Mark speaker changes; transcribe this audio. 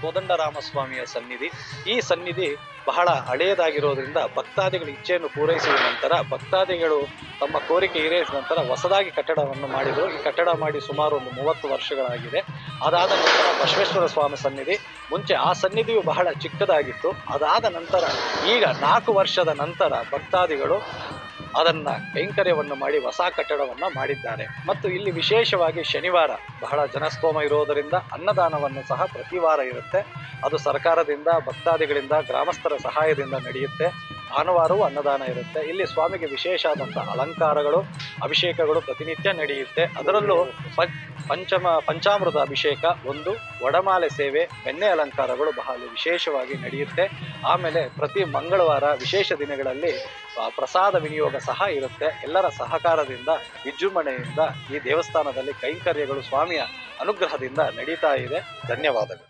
Speaker 1: ಕೋದಂಡರಾಮಸ್ವಾಮಿಯ ಸನ್ನಿಧಿ. ಈ ಸನ್ನಿಧಿ ಬಹಳ ಹಳೆಯದಾಗಿರೋದ್ರಿಂದ ಭಕ್ತಾದಿಗಳ ಇಚ್ಛೆಯನ್ನು ಪೂರೈಸಿದ ನಂತರ ಭಕ್ತಾದಿಗಳು ತಮ್ಮ ಕೋರಿಕೆ ಈಡೇರಿಸಿದ ನಂತರ ಹೊಸದಾಗಿ ಕಟ್ಟಡವನ್ನು ಮಾಡಿದರು. ಈ ಕಟ್ಟಡ ಮಾಡಿ ಸುಮಾರು ಒಂದು 30 ವರ್ಷಗಳಾಗಿದೆ. ಅದಾದ ನಂತರ ಬಸವೇಶ್ವರ ಸ್ವಾಮಿ ಸನ್ನಿಧಿ, ಮುಂಚೆ ಆ ಸನ್ನಿಧಿಯು ಬಹಳ ಚಿಕ್ಕದಾಗಿತ್ತು. ಅದಾದ ನಂತರ ಈಗ 4 ವರ್ಷದ ನಂತರ ಭಕ್ತಾದಿಗಳು ಅದನ್ನ ಕೈಂಕರ್ಯವನ್ನು ಮಾಡಿ ಹೊಸ ಕಟ್ಟಡವನ್ನ ಮಾಡಿದ್ದಾರೆ. ಮತ್ತು ಇಲ್ಲಿ ವಿಶೇಷವಾಗಿ ಶನಿವಾರ ಬಹಳ ಜನಸ್ತೋಮ ಇರೋದರಿಂದ ಅನ್ನದಾನವನ್ನು ಸಹ ಪ್ರತಿ ವಾರ ಇರುತ್ತೆ. ಅದು ಸರ್ಕಾರದಿಂದ, ಭಕ್ತಾದಿಗಳಿಂದ, ಗ್ರಾಮಸ್ಥರ ಸಹಾಯದಿಂದ ನಡೆಯುತ್ತೆ. ಭಾನುವಾರವೂ ಅನ್ನದಾನ ಇರುತ್ತೆ. ಇಲ್ಲಿ ಸ್ವಾಮಿಗೆ ವಿಶೇಷ ಆದಂತಹ ಅಲಂಕಾರಗಳು, ಅಭಿಷೇಕಗಳು ಪ್ರತಿನಿತ್ಯ ನಡೆಯುತ್ತೆ. ಅದರಲ್ಲೂ ಪಂಚಾಮೃತ ಅಭಿಷೇಕ, ಒಂದು ವಡಮಾಲೆ ಸೇವೆ, ಬೆಣ್ಣೆ ಅಲಂಕಾರಗಳು ಬಹಳ ವಿಶೇಷವಾಗಿ ನಡೆಯುತ್ತೆ. ಆಮೇಲೆ ಪ್ರತಿ ಮಂಗಳವಾರ ವಿಶೇಷ ದಿನಗಳಲ್ಲಿ ಪ್ರಸಾದ ವಿನಿಯೋಗ ಸಹ ಇರುತ್ತೆ. ಎಲ್ಲರ ಸಹಕಾರದಿಂದ, ವಿಜೃಂಭಣೆಯಿಂದ ಈ ದೇವಸ್ಥಾನದಲ್ಲಿ ಕೈಂಕರ್ಯಗಳು ಸ್ವಾಮಿಯ ಅನುಗ್ರಹದಿಂದ ನಡೀತಾ ಇದೆ. ಧನ್ಯವಾದಗಳು.